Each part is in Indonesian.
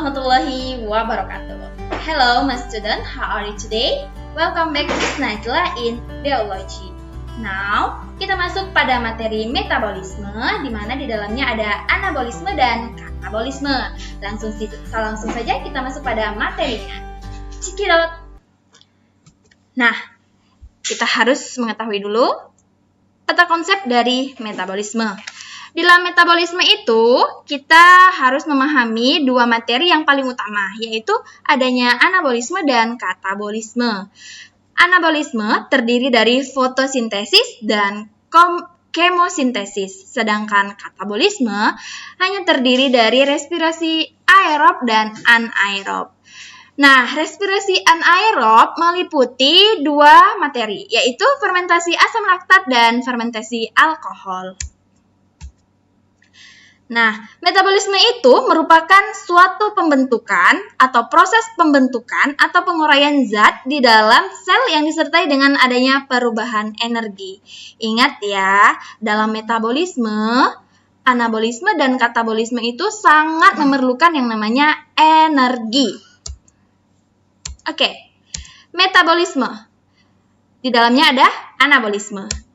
warahmatullahi wabarakatuh. Hello my student, how are you today? Welcome back to Najla in Biology. Now, kita masuk pada materi metabolisme, di mana di dalamnya ada anabolisme dan katabolisme. Langsung saja kita masuk pada materinya. Check it out. Nah, kita harus mengetahui dulu peta konsep dari metabolisme. Di dalam metabolisme itu, kita harus memahami dua materi yang paling utama, yaitu adanya anabolisme dan katabolisme. Anabolisme terdiri dari fotosintesis dan kemosintesis, sedangkan katabolisme hanya terdiri dari respirasi aerob dan anaerob. Nah, respirasi anaerob meliputi dua materi, yaitu fermentasi asam laktat dan fermentasi alkohol. Nah, metabolisme itu merupakan suatu pembentukan atau proses pembentukan atau penguraian zat di dalam sel yang disertai dengan adanya perubahan energi. Ingat ya, dalam metabolisme, anabolisme dan katabolisme itu sangat memerlukan yang namanya energi. Oke, metabolisme. Di dalamnya ada anabolisme.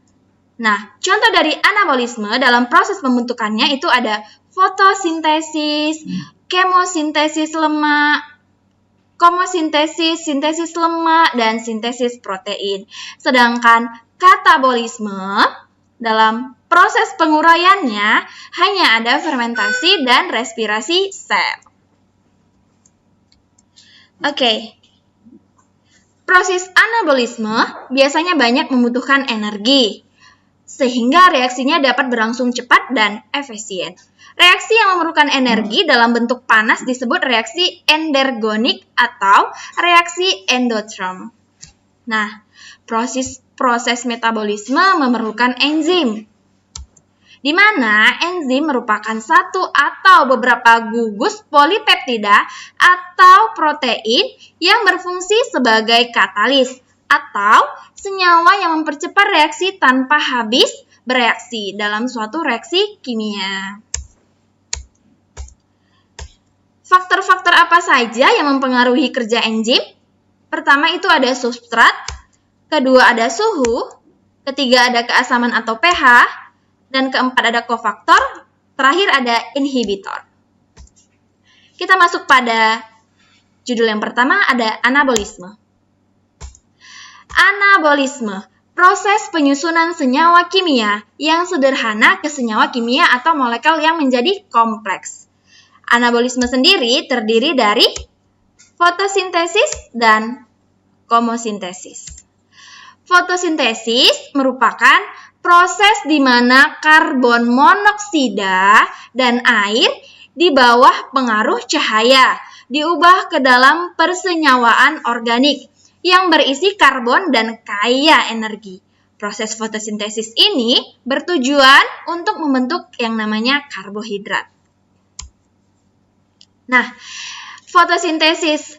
Nah, contoh dari anabolisme dalam proses pembentukannya itu ada fotosintesis, kemosintesis lemak, komosintesis, sintesis lemak, dan sintesis protein. Sedangkan katabolisme dalam proses penguraiannya hanya ada fermentasi dan respirasi sel. Oke. Proses anabolisme biasanya banyak membutuhkan energi, sehingga reaksinya dapat berlangsung cepat dan efisien. Reaksi yang memerlukan energi dalam bentuk panas disebut reaksi endergonik atau reaksi endoterm. Nah, proses metabolisme memerlukan enzim, di mana enzim merupakan satu atau beberapa gugus polipeptida atau protein yang berfungsi sebagai katalis atau senyawa yang mempercepat reaksi tanpa habis bereaksi dalam suatu reaksi kimia. Faktor-faktor apa saja yang mempengaruhi kerja enzim? Pertama itu ada substrat, kedua ada suhu, ketiga ada keasaman atau pH, dan keempat ada kofaktor, terakhir ada inhibitor. Kita masuk pada judul yang pertama, ada anabolisme. Anabolisme, proses penyusunan senyawa kimia yang sederhana ke senyawa kimia atau molekul yang menjadi kompleks. Anabolisme sendiri terdiri dari fotosintesis dan komosintesis. Fotosintesis merupakan proses di mana karbon monoksida dan air di bawah pengaruh cahaya diubah ke dalam persenyawaan organik yang berisi karbon dan kaya energi. Proses fotosintesis ini bertujuan untuk membentuk yang namanya karbohidrat. Nah, fotosintesis.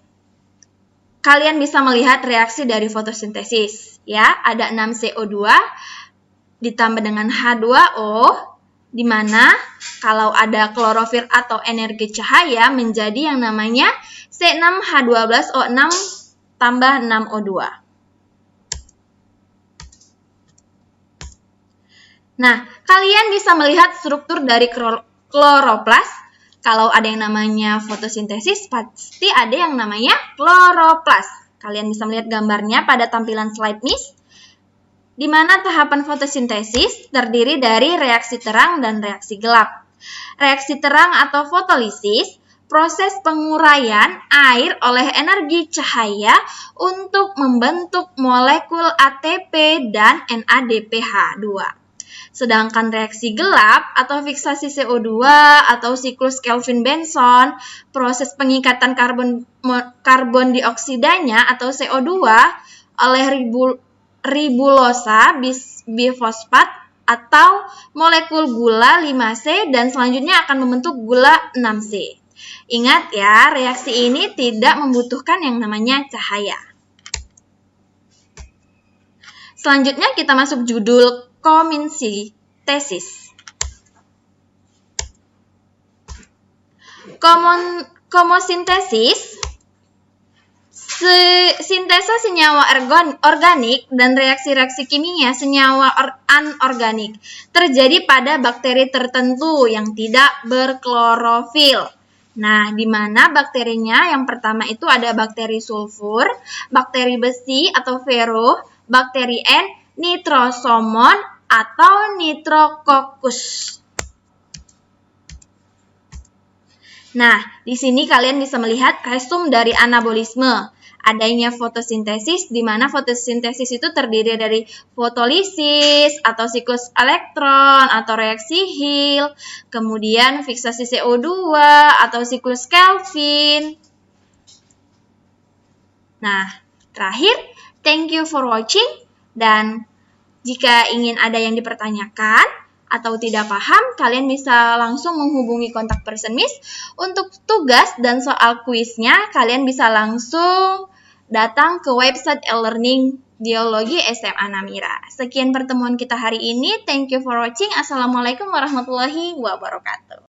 Kalian bisa melihat reaksi dari fotosintesis. Ya, ada 6 CO2 ditambah dengan H2O, di mana kalau ada klorofil atau energi cahaya menjadi yang namanya C6H12O6 tambah 6O2. Nah, kalian bisa melihat struktur dari kloroplas. Kalau ada yang namanya fotosintesis, pasti ada yang namanya kloroplas. Kalian bisa melihat gambarnya pada tampilan slide Miss, di mana tahapan fotosintesis terdiri dari reaksi terang dan reaksi gelap. Reaksi terang atau fotolisis, proses penguraian air oleh energi cahaya untuk membentuk molekul ATP dan NADPH2. Sedangkan reaksi gelap atau fiksasi CO2 atau siklus Kelvin-Benson, proses pengikatan karbon dioksidanya atau CO2 oleh ribulosa bifosfat atau molekul gula 5C dan selanjutnya akan membentuk gula 6C. Ingat ya, reaksi ini tidak membutuhkan yang namanya cahaya. Selanjutnya kita masuk judul komosintesis. Komosintesis, sintesa senyawa organik dan reaksi-reaksi kimia senyawa anorganik terjadi pada bakteri tertentu yang tidak berklorofil. Nah, di mana bakterinya? Yang pertama itu ada bakteri sulfur, bakteri besi atau fero, bakteri N, nitrosomon atau nitrococcus. Nah, di sini kalian bisa melihat resum dari anabolisme. Adanya fotosintesis, di mana fotosintesis itu terdiri dari fotolisis atau siklus elektron atau reaksi Hill, kemudian fiksasi CO2 atau siklus Kelvin. Nah, terakhir, thank you for watching, dan jika ingin ada yang dipertanyakan atau tidak paham, kalian bisa langsung menghubungi kontak person Miss. Untuk tugas dan soal kuisnya, kalian bisa langsung datang ke website e-learning Biologi SMA Namira. Sekian pertemuan kita hari ini. Thank you for watching. Assalamualaikum warahmatullahi wabarakatuh.